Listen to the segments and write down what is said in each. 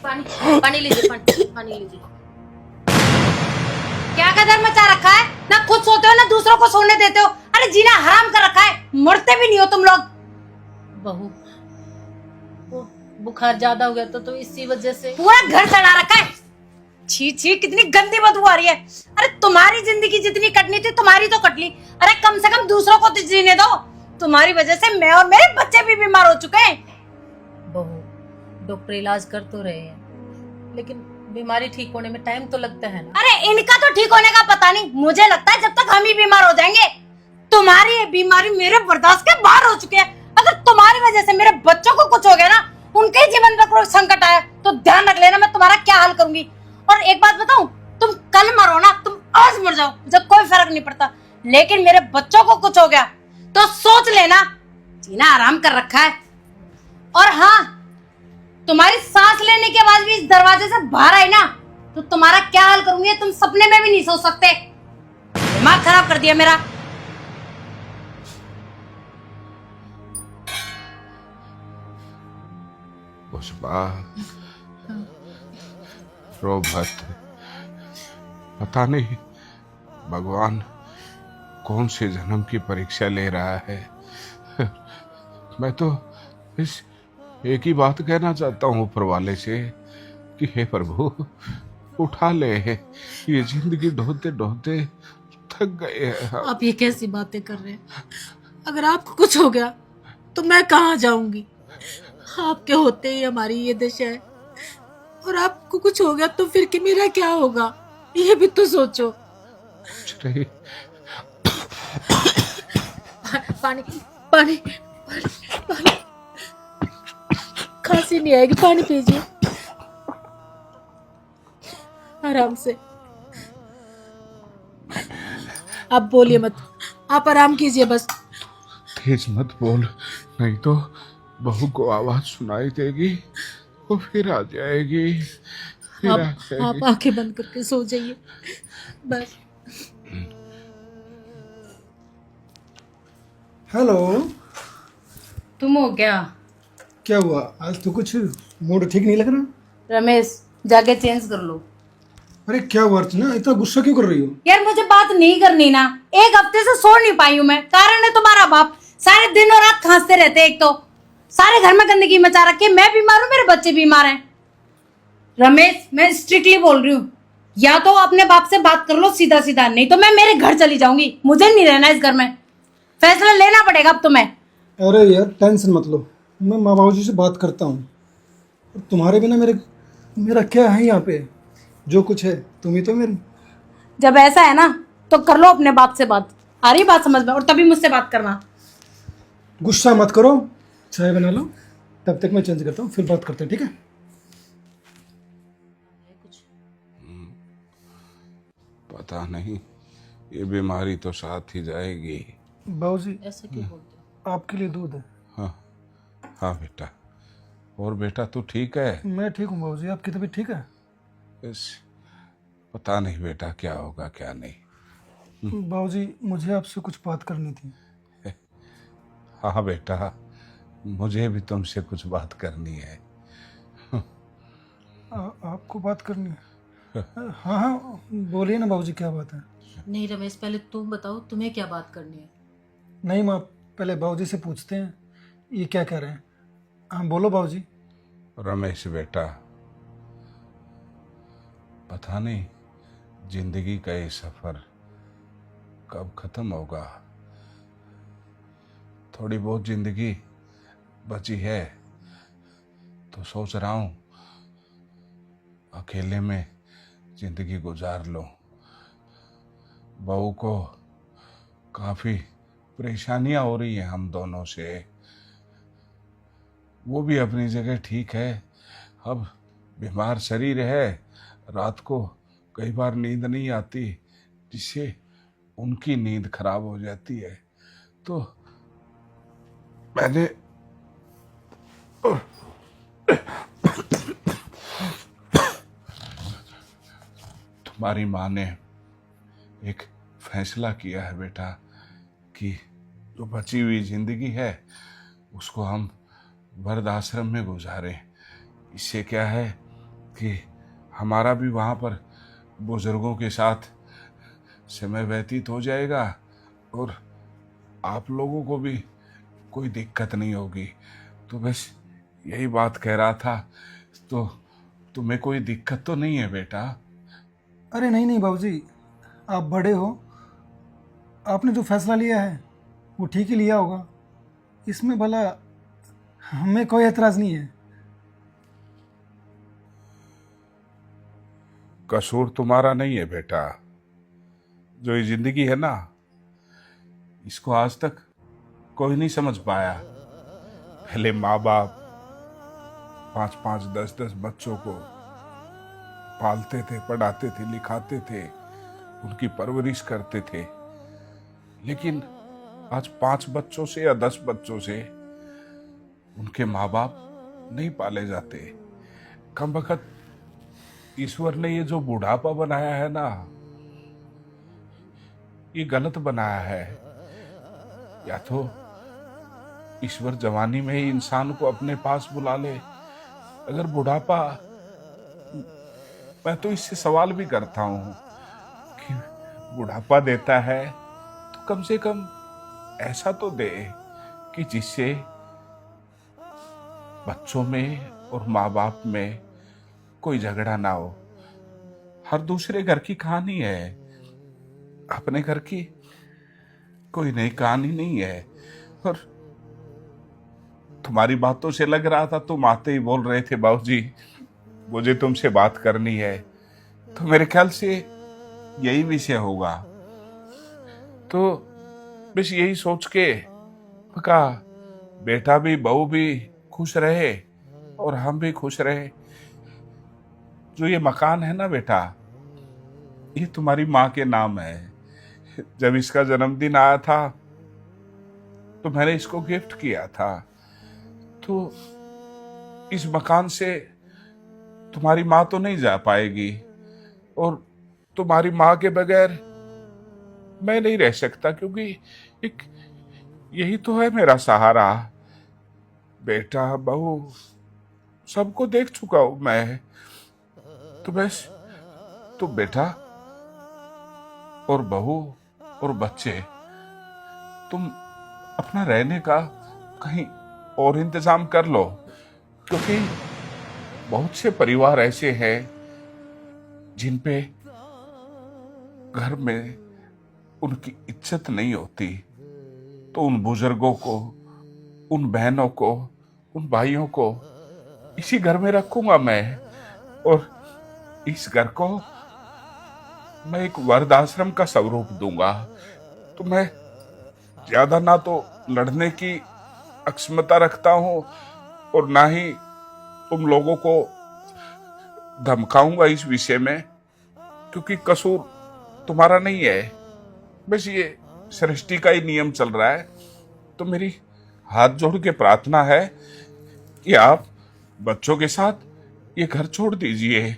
पानी पानी लीजिए, पानी लीजिए। क्या कदर मचा रखा है, ना खुद सोते हो ना दूसरों को सोने देते हो। अरे जीना हराम कर रखा है, मरते भी नहीं हो तुम लोग। बहू वो बुखार ज्यादा हो गया तो इसी वजह से पूरा घर सड़ा रखा है। छी छी, कितनी गंदी बदबू आ रही है। अरे तुम्हारी जिंदगी जितनी कटनी थी तुम्हारी तो कट ली, अरे कम से कम दूसरों को तो जीने दो। तुम्हारी वजह से मैं और मेरे बच्चे भी बीमार हो चुके हैं। बहू डॉक्टर इलाज कर तो रहे हैं, लेकिन बीमारी ठीक होने में टाइम तो लगता है ना। अरे इनका तो ठीक होने का पता नहीं, मुझे लगता है जब तक हम ही बीमार हो जाएंगे। तुम्हारी ये बीमारी मेरे बर्दाश्त के बाहर हो चुकी है। अगर तुम्हारी वजह से मेरे बच्चों को कुछ हो गया ना, उनके जीवन में कोई संकट आया तो ध्यान रख लेना मैं तुम्हारा क्या हाल करूंगी। और एक बात बताऊं, तुम कल मरो ना, तुम आज मर जाओ, मुझे कोई फर्क नहीं पड़ता, लेकिन मेरे बच्चों को कुछ हो गया तो सोच लेना जीना आराम कर रखा है। और हाँ, तुम्हारी सांस लेने के बाद भी इस दरवाजे से बाहर आई ना तो तुम्हारा क्या हाल करूंगी तुम सपने में भी नहीं सोच सकते। दिमाग खराब कर दिया मेरा। पुष्पा रो मत। पता नहीं भगवान कौन से जन्म की परीक्षा ले रहा है। मैं तो इस एक ही बात कहना चाहता हूँ ऊपर वाले से कि हे प्रभु उठा ले, ये जिंदगी ढोते ढोते थक गए हैं। आप ये कैसी बातें कर रहे हैं? अगर आपको कुछ हो गया तो मैं कहाँ जाऊंगी? आपके होते ही हमारी ये दशा है, और आपको कुछ हो गया तो फिर कि मेरा क्या होगा, ये भी तो सोचो। कुछ नहीं। पानी पानी पानी पानी, खांसी नहीं आएगी, पानी पीजिए आराम से। आप बोलिए मत, आप आराम कीजिए बस। तेज मत बोल, नहीं तो बहू को आवाज सुनाई देगी, वो फिर आ जाएगी, आप आंखें बंद करके सो जाइए बस। हेलो। तुम हो क्या? क्या हुआ आज? तो कुछ मूड ठीक नहीं लग रहा। रमेश जाके चेंज कर लो। अरे क्या हुआ अर्चना, इतना गुस्सा क्यों कर रही हो? यार मुझे बात नहीं करनी ना, एक हफ्ते से सो नहीं पाई हूँ मैं। कारण है तुम्हारा बाप, सारे दिन और रात खांसते रहते। एक तो सारे घर में गंदगी मचा रखी है, मैं बीमार हूँ, मेरे बच्चे बीमार हैं। रमेश मैं स्ट्रिक्टली बोल रही हूँ, या तो अपने बाप से बात कर लो सीधा सीधा, नहीं तो मैं मेरे घर चली जाऊंगी। मुझे नहीं रहना इस घर में, फैसला लेना पड़ेगा अब तुम्हें। अरे यार टेंशन मत लो, मैं माँ बाबू जी से बात करता हूँ। तुम्हारे बिना मेरा क्या है यहाँ पे? जो कुछ है तुम ही तो मेरी। जब ऐसा है ना तो कर लो अपने बाप से बात, आ रही बात समझ में, और तभी मुझसे बात करना। गुस्सा मत करो, चाय बना लो, तब तक मैं चेंज करता हूँ, फिर बात करते हैं, ठीक है? पता नहीं ये बीमारी तो साथ ही जाएगी। बाबू जी ऐसा क्यों बोलते हो? आपके लिए दूध है। हाँ हाँ बेटा। और बेटा तू ठीक है? मैं ठीक हूँ बाबू जी, आपकी तबीयत ठीक है? बस पता नहीं बेटा क्या होगा क्या नहीं। बाबू जी मुझे आपसे कुछ बात करनी थी। हाँ बेटा, मुझे भी तुमसे कुछ बात करनी है। आपको बात करनी है? हाँ हाँ बोलिए ना बाबूजी, क्या बात है? नहीं रमेश, पहले तुम बताओ तुम्हें क्या बात करनी है। नहीं माँ, पहले बाबूजी से पूछते हैं ये क्या कह रहे हैं। हाँ बोलो बाबूजी। रमेश बेटा, पता नहीं जिंदगी का ये सफर कब खत्म होगा। थोड़ी बहुत जिंदगी बची है तो सोच रहा हूं अकेले में जिंदगी गुजार लो। बहू को काफी परेशानियां हो रही हैं हम दोनों से। वो भी अपनी जगह ठीक है, अब बीमार शरीर है, रात को कई बार नींद नहीं आती, जिससे उनकी नींद खराब हो जाती है। तो मैंने तुम्हारी माँ ने एक फैसला किया है बेटा कि जो बची हुई जिंदगी है उसको हम वृद्ध आश्रम में गुजारें। इससे क्या है कि हमारा भी वहाँ पर बुजुर्गों के साथ समय व्यतीत हो जाएगा और आप लोगों को भी कोई दिक्कत नहीं होगी। तो बस यही बात कह रहा था। तो तुम्हें कोई दिक्कत तो नहीं है बेटा? अरे नहीं नहीं बाबूजी, आप बड़े हो, आपने जो फैसला लिया है वो ठीक ही लिया होगा, इसमें भला हमें कोई एतराज़ नहीं है। कसूर तुम्हारा नहीं है बेटा। जो ये जिंदगी है ना, इसको आज तक कोई नहीं समझ पाया। पहले माँ बाप 5-5, 10-10 बच्चों को पालते थे, पढ़ाते थे, लिखाते थे, उनकी परवरिश करते थे। लेकिन आज 5 बच्चों से या 10 बच्चों से उनके माँ बाप नहीं पाले जाते। कम वक्त ईश्वर ने ये जो बुढ़ापा बनाया है ना, ये गलत बनाया है। या तो ईश्वर जवानी में ही इंसान को अपने पास बुला ले। अगर बुढ़ापा, मैं तो इससे सवाल भी करता हूं कि बुढ़ापा देता है तो कम से कम ऐसा तो दे कि जिससे बच्चों में और माँ बाप में कोई झगड़ा ना हो। हर दूसरे घर की कहानी है, अपने घर की कोई नई कहानी नहीं है। और तुम्हारी बातों से लग रहा था, तुम आते ही बोल रहे थे बाबूजी मुझे तुमसे बात करनी है। तो मेरे ख्याल से यही विषय होगा। तो बस यही सोच के कहा बेटा भी बहू भी खुश रहे और हम भी खुश रहे। जो ये मकान है ना बेटा, ये तुम्हारी माँ के नाम है। जब इसका जन्मदिन आया था तो मैंने इसको गिफ्ट किया था। तो इस मकान से तुम्हारी माँ तो नहीं जा पाएगी और तुम्हारी माँ के बगैर मैं नहीं रह सकता, क्योंकि एक यही तो है मेरा सहारा। बेटा बहू सबको देख चुका हूं मैं। तो बस तो बेटा और बहू और बच्चे, तुम अपना रहने का कहीं और इंतजाम कर लो, क्योंकि बहुत से परिवार ऐसे हैं जिन पे घर में उनकी इज्जत नहीं होती। तो उन बुजुर्गों को, उन बहनों को, उन भाइयों को इसी घर में रखूंगा मैं। और इस घर को मैं एक वृद्धाश्रम का स्वरूप दूंगा। तो मैं ज्यादा ना तो लड़ने की अक्षमता रखता हूं और ना ही तुम लोगों को धमकाऊंगा इस विषय में, क्योंकि कसूर तुम्हारा नहीं है। बस ये सृष्टि का ही नियम चल रहा है। तो मेरी हाथ जोड़ के प्रार्थना है कि आप बच्चों के साथ ये घर छोड़ दीजिए,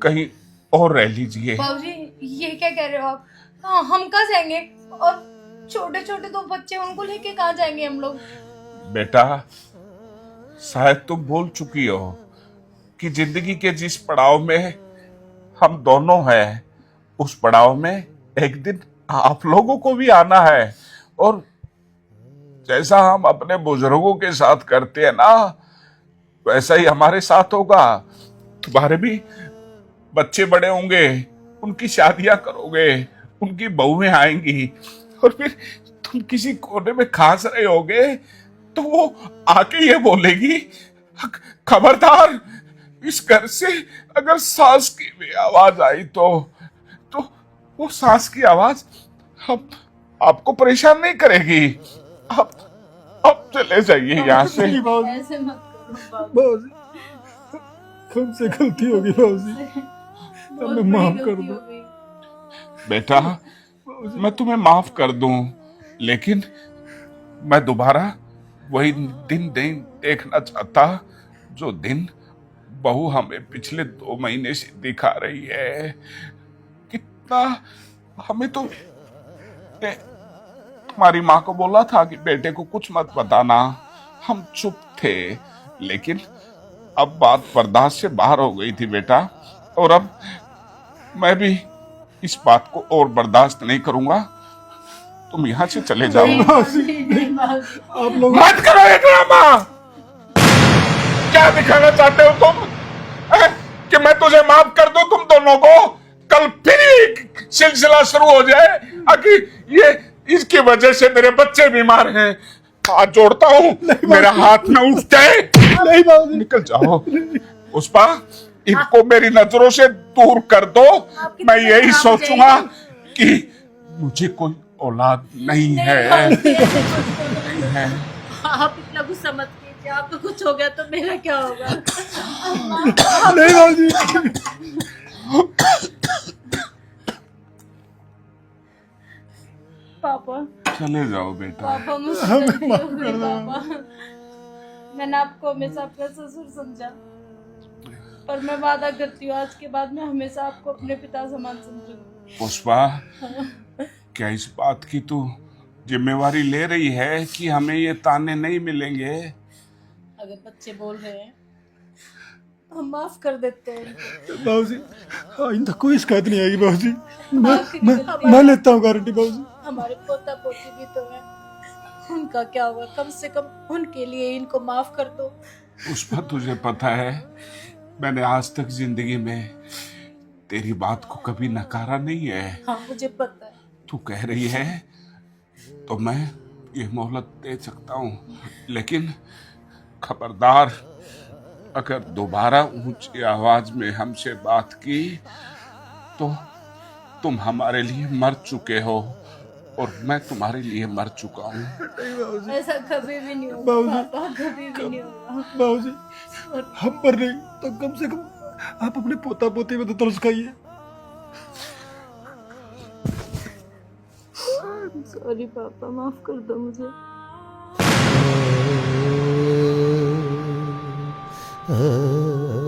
कहीं और रह लीजिए। बाबूजी ये क्या कह रहे हो आप? हाँ, हम कहाँ जाएंगे? और छोटे छोटे 2 बच्चे, उनको लेके कहाँ जाएंगे हम लोग? बेटा शायद तुम भूल चुकी हो कि जिंदगी के जिस पड़ाव में हम दोनों हैं, उस पड़ाव में एक दिन आप लोगों को भी आना है। और जैसा हम अपने बुजुर्गों के साथ करते हैं ना, वैसा ही हमारे साथ होगा। तुम्हारे भी बच्चे बड़े होंगे, उनकी शादियां करोगे, उनकी बहुएं आएंगी, और फिर तुम किसी कोने में खास रहे होगे तो वो आके ये बोलेगी खबरदार, इस घर से अगर सांस की भी आवाज आई तो वो सांस की आवाज हम आपको परेशान नहीं करेगी। आप चले जाइए यहाँ से। नहीं बाबूजी, ऐसे मत करो बाबूजी हमसे गलती होगी बाबूजी, हमें माफ कर दो। बेटा मैं तुम्हें माफ कर दूं, लेकिन मैं दोबारा वही दिन नहीं देखना चाहता जो दिन बहू हमें पिछले 2 महीने से दिखा रही है। कितना हमें तो तुम्हारी माँ को बोला था कि बेटे को कुछ मत बताना, हम चुप थे। लेकिन अब बात बर्दाश्त से बाहर हो गई थी बेटा, और अब मैं भी इस बात को और बर्दाश्त नहीं करूंगा। तुम यहाँ से चले जाओ। आप लोग मत करो ये ड्रामा। क्या दिखाना चाहते हो तुम? कि मैं तुझे माफ कर दूं तुम दोनों को? कल फिर एक सिलसिला शुरू हो जाए कि ये इसकी वजह से मेरे बच्चे बीमार हैं। हाथ जोड़ता हूँ, मेरा हाथ न उठ जाए। नहीं बाबूजी, निकल जाओ। पुष्पा, इनको मेरी नजरों से दूर कर दो। मैं यही सोचूंगा कि मुझे कोई औलाद नहीं है। नहीं है। आप इतना गुस्सा मत कीजिए, आपको कुछ हो गया तो मेरा क्या होगा? नहीं बाबूजी। पापा, चले जाओ बेटा। पापा मुझसे गलती हो गई पापा। मैंने आपको हमेशा अपना ससुर समझा, पर मैं वादा करती हूँ आज के बाद मैं हमेशा आपको अपने पिता समान समझूंगी। पुष्पा, क्या इस बात की तू जिम्मेवारी ले रही है कि हमें ये ताने नहीं मिलेंगे? अगर बच्चे बोल रहे हैं हम माफ कर देते हैं। बाबूजी, आइंदा कोई शिकायत नहीं आएगी बाबूजी। आखिरी गलती मैं लेता हूँ गारंटी बाबूजी। हमारे पोता पोती भी तो है, उनका क्या होगा? कम से कम उनके लिए इनको माफ कर दो। पुष्पा, तुझे पता है मैंने आज तक जिंदगी में तेरी बात को कभी नकारा नहीं है। हाँ मुझे पता है। तू कह रही है तो मैं ये मोहलत दे सकता हूँ, लेकिन खबरदार, अगर दोबारा ऊंची आवाज में हमसे बात की तो तुम हमारे लिए मर चुके हो और मैं तुम्हारे लिए मर चुका हूँ। ऐसा कभी भी नहीं होगा पापा, कभी भी नहीं होगा। बाबूजी, हम पर नहीं तो कम से कम आप अपने पोता पोती में तो तरस खाइए। सॉरी पापा, माफ कर दो मुझे। ah